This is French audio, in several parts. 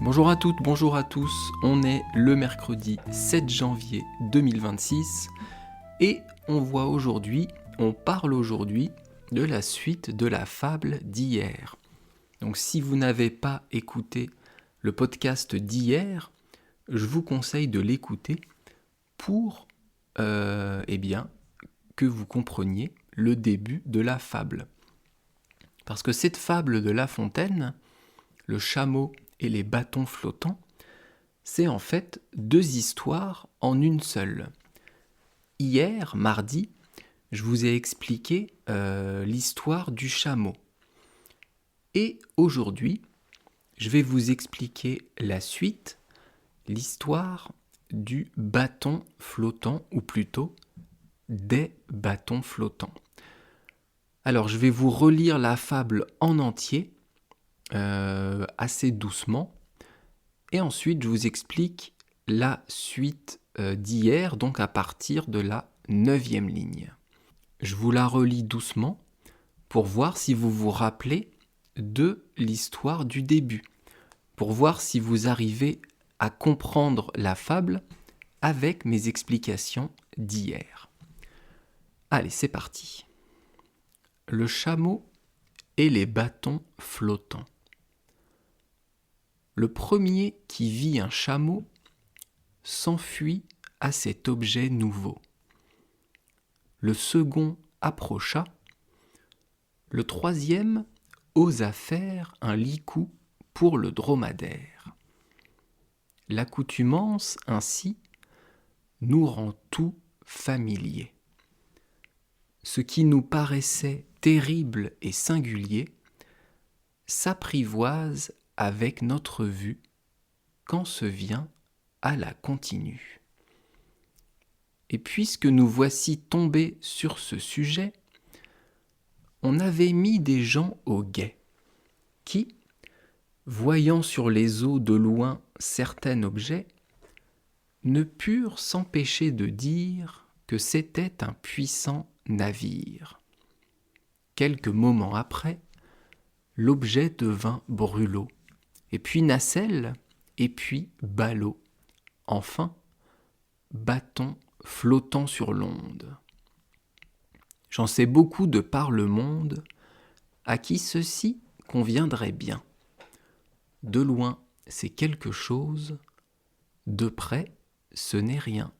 Bonjour à toutes, bonjour à tous, on est le mercredi 7 janvier 2026 et on parle aujourd'hui de la suite de la fable d'hier. Donc si vous n'avez pas écouté le podcast d'hier, je vous conseille de l'écouter pour que vous compreniez le début de la fable. Parce que cette fable de La Fontaine, le chameau et les bâtons flottants, c'est en fait deux histoires en une seule. Hier, mardi, je vous ai expliqué l'histoire du chameau. Et aujourd'hui, je vais vous expliquer la suite, l'histoire du bâton flottant, ou plutôt des bâtons flottants. Alors, je vais vous relire la fable en entier, assez doucement, et ensuite je vous explique la suite d'hier, donc à partir de la 9e ligne. Je vous la relis doucement pour voir si vous vous rappelez de l'histoire du début, pour voir si vous arrivez à comprendre la fable avec mes explications d'hier. Allez, c'est parti. Le chameau et les bâtons flottants. Le premier qui vit un chameau s'enfuit à cet objet nouveau. Le second approcha. Le troisième osa faire un licou pour le dromadaire. L'accoutumance ainsi nous rend tout familier. Ce qui nous paraissait terrible et singulier s'apprivoise avec notre vue quand se vient à la continue. Et puisque nous voici tombés sur ce sujet, on avait mis des gens au guet, qui, voyant sur les eaux de loin certain objet, ne purent s'empêcher de dire que c'était un puissant navire. Quelques moments après, l'objet devint brûlot, et puis nacelle, et puis ballot, enfin bâton flottant sur l'onde. J'en sais beaucoup de par le monde, à qui ceci conviendrait bien. De loin, c'est quelque chose, de près, ce n'est rien.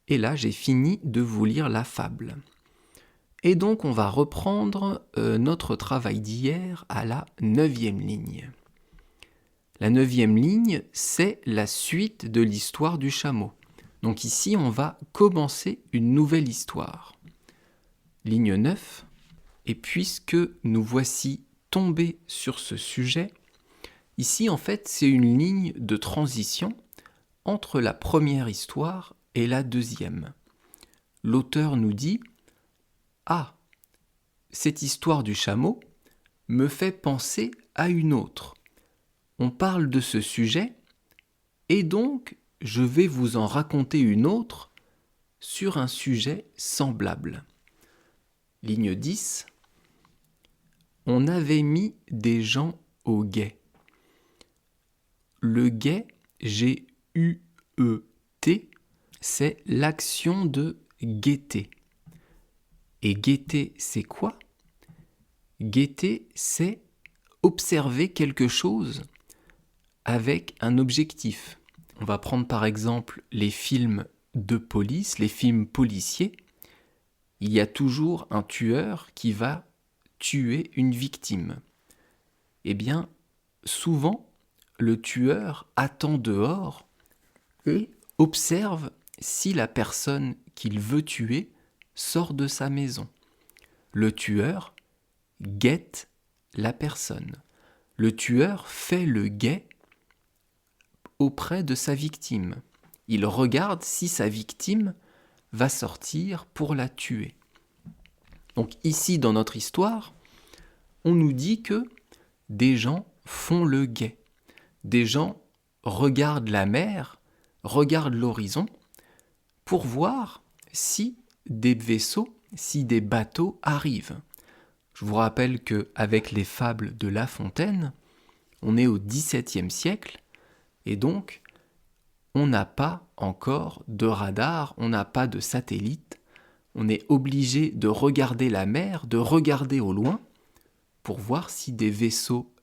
Et là, j'ai fini de vous lire la fable. Et donc, on va reprendre notre travail d'hier à la 9e ligne. La 9e ligne, c'est la suite de l'histoire du chameau. Donc ici, on va commencer une nouvelle histoire. Ligne 9. Et puisque nous voici tombés sur ce sujet, ici, en fait, c'est une ligne de transition entre la première histoire et la deuxième. L'auteur nous dit « Ah, cette histoire du chameau me fait penser à une autre. On parle de ce sujet, et donc je vais vous en raconter une autre sur un sujet semblable. » Ligne 10. On avait mis des gens au guet. Le guet, G-U-E-T, c'est l'action de guetter. Et guetter, c'est quoi ? Guetter, c'est observer quelque chose avec un objectif. On va prendre par exemple les films de police, les films policiers. Il y a toujours un tueur qui va tuer une victime. Eh bien, souvent, le tueur attend dehors et observe si la personne qu'il veut tuer sort de sa maison. Le tueur guette la personne. Le tueur fait le guet auprès de sa victime. Il regarde si sa victime va sortir pour la tuer. Donc ici, dans notre histoire, on nous dit que des gens font le guet. Des gens regardent la mer, regardent l'horizon, pour voir si des vaisseaux, si des bateaux arrivent. Je vous rappelle qu'avec les fables de La Fontaine, On est au XVIIe siècle et donc on n'a pas encore de radar, on n'a pas de satellite. On est obligé de regarder la mer, de regarder au loin pour voir si des vaisseaux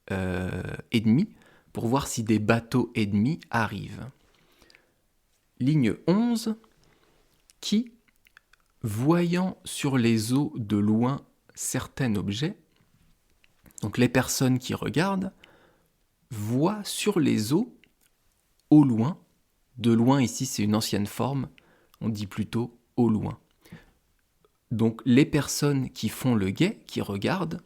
ennemis, pour voir si des bateaux ennemis arrivent. Ligne 11, qui, voyant sur les eaux de loin certains objets, donc les personnes qui regardent, voient sur les eaux, au loin, de loin ici c'est une ancienne forme, on dit plutôt au loin. Donc les personnes qui font le guet, qui regardent,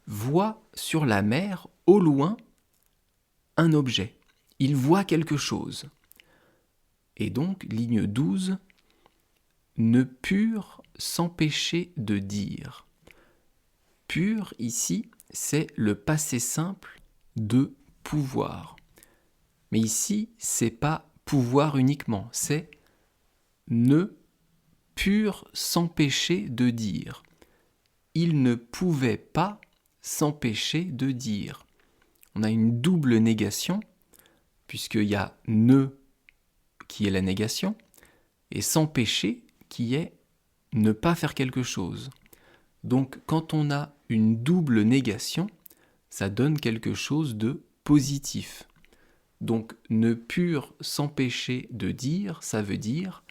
voient sur la mer, au loin, un objet. Ils voient quelque chose. Et donc, ligne 12, ne purent s'empêcher de dire. Pur, ici, c'est le passé simple de pouvoir. Mais ici, c'est pas pouvoir uniquement, c'est ne purent s'empêcher de dire. Ils ne pouvaient pas s'empêcher de dire. On a une double négation, puisqu'il y a ne qui est la négation, et s'empêcher qui est ne pas faire quelque chose. Donc quand on a une double négation, ça donne quelque chose de positif. Donc ne purent s'empêcher de dire, ça veut dire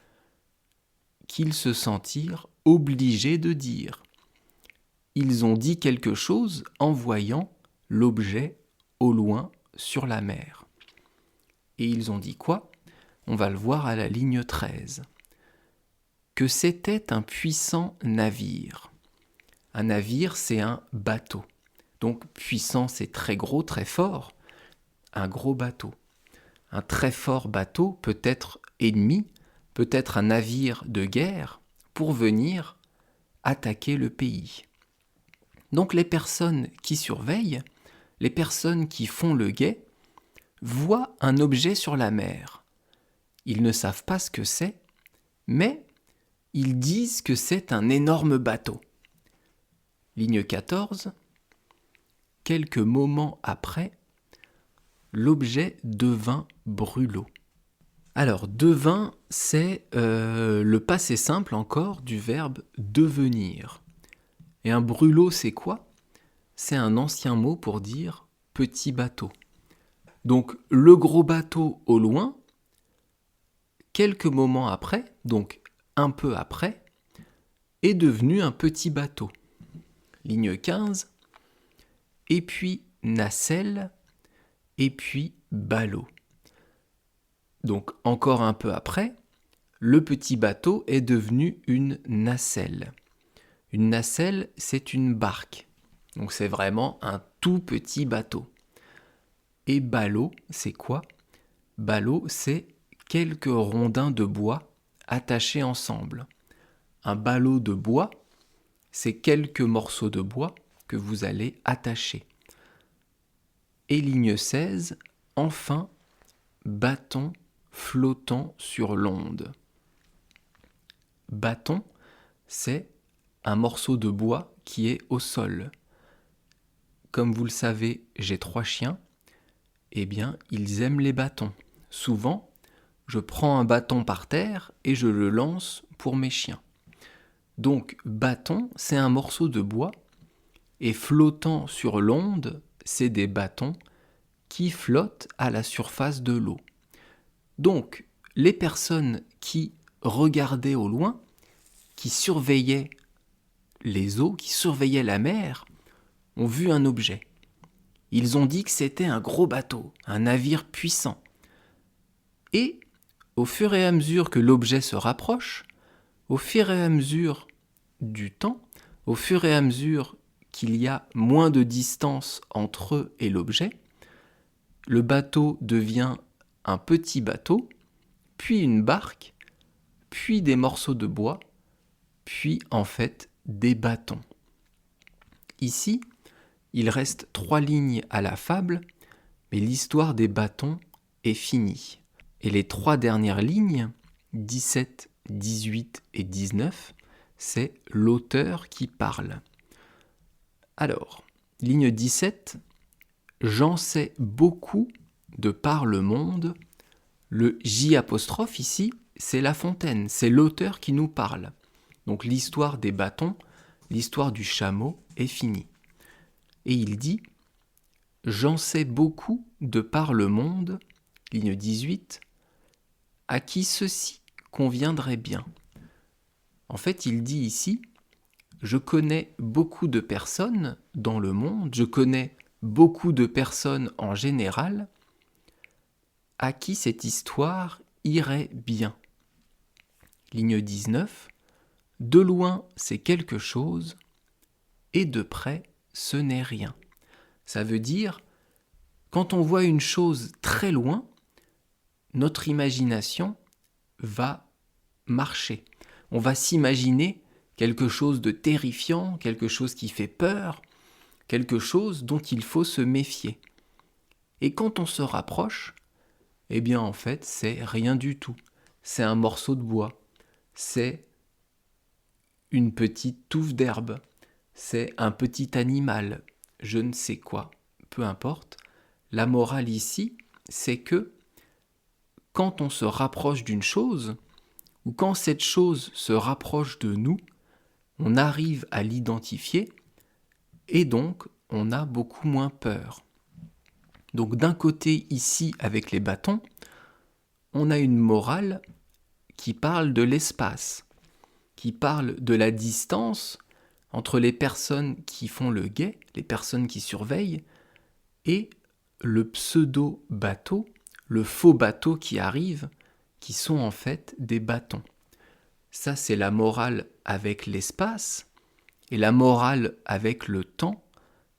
qu'ils se sentirent obligés de dire. Ils ont dit quelque chose en voyant l'objet au loin sur la mer. Et ils ont dit quoi ? On va le voir à la ligne 13. Que c'était un puissant navire. Un navire, c'est un bateau. Donc puissant, c'est très gros, très fort. Un gros bateau. Un très fort bateau peut être ennemi, peut être un navire de guerre pour venir attaquer le pays. Donc les personnes qui surveillent, les personnes qui font le guet, voient un objet sur la mer. Ils ne savent pas ce que c'est, mais ils disent que c'est un énorme bateau. Ligne 14. Quelques moments après, l'objet devint brûlot. Alors, devint, c'est le passé simple encore du verbe devenir. Et un brûlot, c'est quoi ? C'est un ancien mot pour dire petit bateau. Donc, le gros bateau au loin, quelques moments après, donc un peu après, est devenu un petit bateau. Ligne 15. Et puis nacelle, et puis ballot. Donc encore un peu après, le petit bateau est devenu une nacelle. Une nacelle, c'est une barque. Donc c'est vraiment un tout petit bateau. Et ballot, c'est quoi ? Ballot, c'est quelques rondins de bois attachés ensemble. Un ballot de bois, c'est quelques morceaux de bois que vous allez attacher. Et ligne 16, enfin, bâton flottant sur l'onde. Bâton, c'est un morceau de bois qui est au sol. Comme vous le savez, j'ai 3 chiens. Eh bien, ils aiment les bâtons. Souvent, je prends un bâton par terre et je le lance pour mes chiens. Donc, bâton, c'est un morceau de bois. Et flottant sur l'onde, c'est des bâtons qui flottent à la surface de l'eau. Donc, les personnes qui regardaient au loin, qui surveillaient les eaux, qui surveillaient la mer, ont vu un objet. Ils ont dit que c'était un gros bateau, un navire puissant. Et, au fur et à mesure que l'objet se rapproche, au fur et à mesure du temps, au fur et à mesure qu'il y a moins de distance entre eux et l'objet, le bateau devient un petit bateau, puis une barque, puis des morceaux de bois, puis en fait des bâtons. Ici, il reste 3 lignes à la fable, mais l'histoire des bâtons est finie. Et les 3 dernières lignes, 17, 18 et 19, c'est l'auteur qui parle. Alors, ligne 17, J'en sais beaucoup de par le monde. Le J apostrophe ici, c'est La Fontaine, c'est l'auteur qui nous parle. Donc l'histoire des bâtons, l'histoire du chameau est finie. Et il dit « J'en sais beaucoup de par le monde », ligne 18, « à qui ceci conviendrait bien ». En fait, il dit ici « Je connais beaucoup de personnes dans le monde, je connais beaucoup de personnes en général, à qui cette histoire irait bien ». Ligne 19, « De loin, c'est quelque chose, et de près, ce n'est rien ». Ça veut dire, quand on voit une chose très loin, notre imagination va marcher. On va s'imaginer quelque chose de terrifiant, quelque chose qui fait peur, quelque chose dont il faut se méfier. Et quand on se rapproche, eh bien en fait, c'est rien du tout. C'est un morceau de bois, c'est une petite touffe d'herbe, c'est un petit animal, je ne sais quoi, peu importe. La morale ici, c'est que quand on se rapproche d'une chose, ou quand cette chose se rapproche de nous, on arrive à l'identifier et donc on a beaucoup moins peur. Donc d'un côté ici avec les bâtons, on a une morale qui parle de l'espace, qui parle de la distance entre les personnes qui font le guet, les personnes qui surveillent, et le pseudo-bateau, le faux bateau qui arrive, qui sont en fait des bâtons. Ça, c'est la morale avec l'espace, et la morale avec le temps,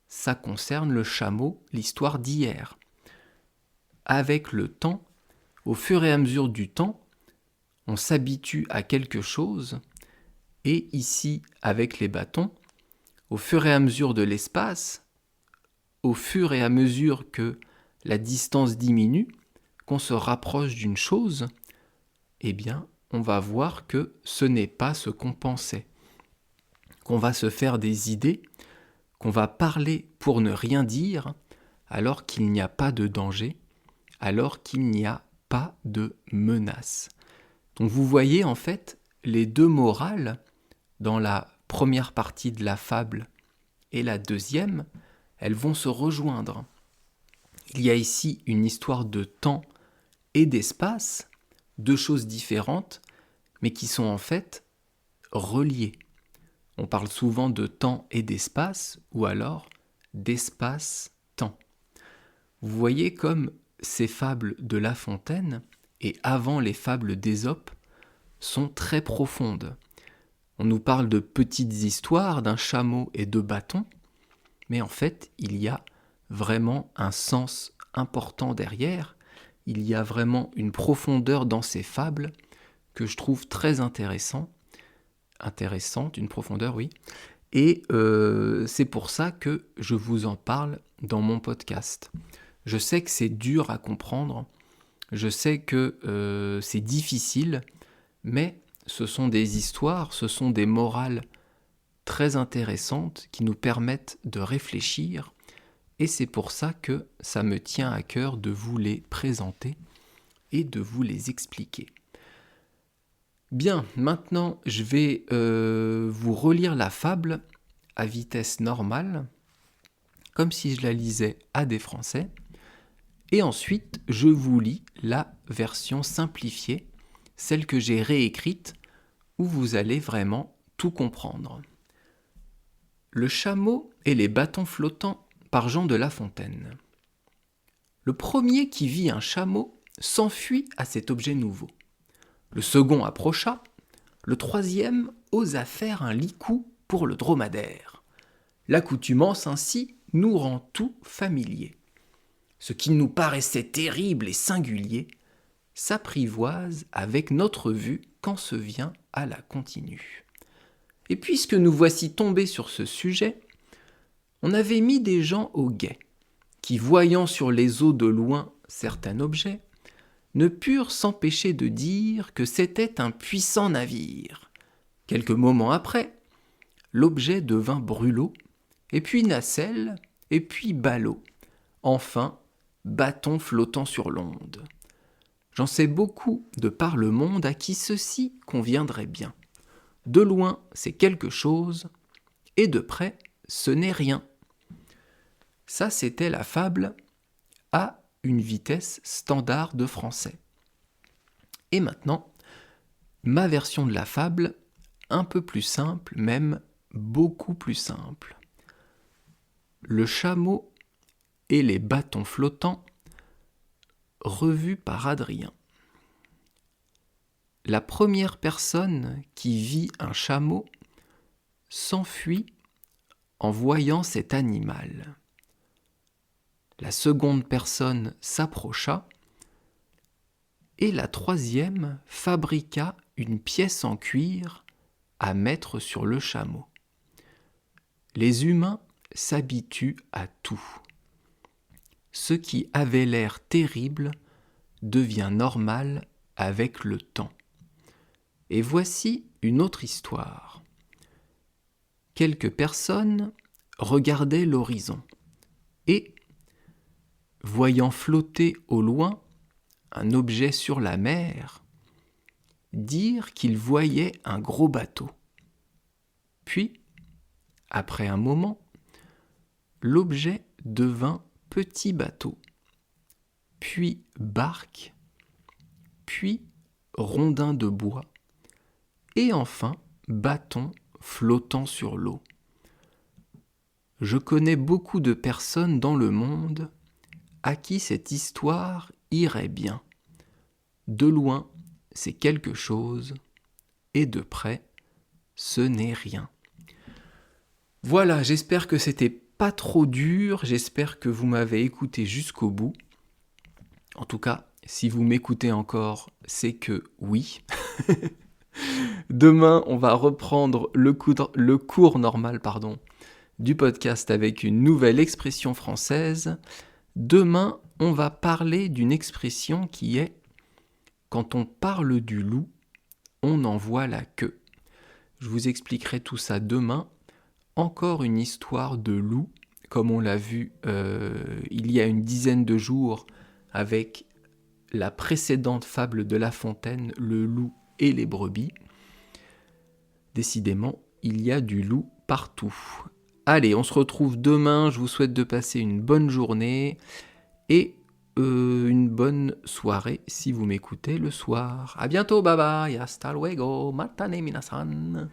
ça concerne le chameau, l'histoire d'hier. Avec le temps, au fur et à mesure du temps, on s'habitue à quelque chose, et ici, avec les bâtons, au fur et à mesure de l'espace, au fur et à mesure que la distance diminue, qu'on se rapproche d'une chose, eh bien, on va voir que ce n'est pas ce qu'on pensait, qu'on va se faire des idées, qu'on va parler pour ne rien dire, alors qu'il n'y a pas de danger, alors qu'il n'y a pas de menace. Donc vous voyez en fait les deux morales dans la première partie de la fable et la deuxième, elles vont se rejoindre. Il y a ici une histoire de temps et d'espace, deux choses différentes, mais qui sont en fait reliées. On parle souvent de temps et d'espace, ou alors d'espace-temps. Vous voyez comme ces fables de La Fontaine, et avant les fables d'Ésope, sont très profondes. On nous parle de petites histoires, d'un chameau et de bâtons, mais en fait, il y a vraiment un sens important derrière, il y a vraiment une profondeur dans ces fables que je trouve très intéressante, une profondeur, oui, et c'est pour ça que je vous en parle dans mon podcast. Je sais que c'est dur à comprendre, je sais que c'est difficile, mais ce sont des histoires, ce sont des morales très intéressantes qui nous permettent de réfléchir, et c'est pour ça que ça me tient à cœur de vous les présenter et de vous les expliquer. Bien, maintenant je vais vous relire la fable à vitesse normale, comme si je la lisais à des Français, et ensuite je vous lis la version simplifiée, celle que j'ai réécrite, où vous allez vraiment tout comprendre. Le chameau et les bâtons flottants par Jean de La Fontaine. Le premier qui vit un chameau s'enfuit à cet objet nouveau. Le second approcha, le troisième osa faire un licou pour le dromadaire. L'accoutumance ainsi nous rend tout familier. Ce qui nous paraissait terrible et singulier s'apprivoise avec notre vue quand se vient à la continue. Et puisque nous voici tombés sur ce sujet, on avait mis des gens au guet, qui, voyant sur les eaux de loin certain objet, ne purent s'empêcher de dire que c'était un puissant navire. Quelques moments après, l'objet devint brûlot, et puis nacelle, et puis ballot, Enfin, bâton flottant sur l'onde. J'en sais beaucoup de par le monde à qui ceci conviendrait bien. De loin, c'est quelque chose, et de près, ce n'est rien. Ça, c'était la fable à une vitesse standard de français. Et maintenant, ma version de la fable, un peu plus simple, même beaucoup plus simple. Le chameau et les bâtons flottants, revus par Adrien. La première personne qui vit un chameau s'enfuit en voyant cet animal. La seconde personne s'approcha et la troisième fabriqua une pièce en cuir à mettre sur le chameau. Les humains s'habituent à tout. Ce qui avait l'air terrible devient normal avec le temps. Et voici une autre histoire. Quelques personnes regardaient l'horizon et, voyant flotter au loin un objet sur la mer, dirent qu'ils voyaient un gros bateau. Puis, après un moment, l'objet devint petit bateau, puis barque, puis rondin de bois, et enfin bâton flottant sur l'eau. Je connais beaucoup de personnes dans le monde à qui cette histoire irait bien. De loin, c'est quelque chose, et de près, ce n'est rien. Voilà, j'espère que c'était pas trop dur, j'espère que vous m'avez écouté jusqu'au bout. En tout cas, si vous m'écoutez encore, c'est que oui. Demain, on va reprendre le cours normal du podcast avec une nouvelle expression française. Demain, on va parler d'une expression qui est « quand on parle du loup, on en voit la queue ». Je vous expliquerai tout ça demain. Encore une histoire de loup, comme on l'a vu il y a une dizaine de jours avec la précédente fable de La Fontaine, le loup et les brebis. Décidément, il y a du loup partout. Allez, on se retrouve demain. Je vous souhaite de passer une bonne journée et une bonne soirée si vous m'écoutez le soir. À bientôt, bye bye, hasta luego, matane minasan.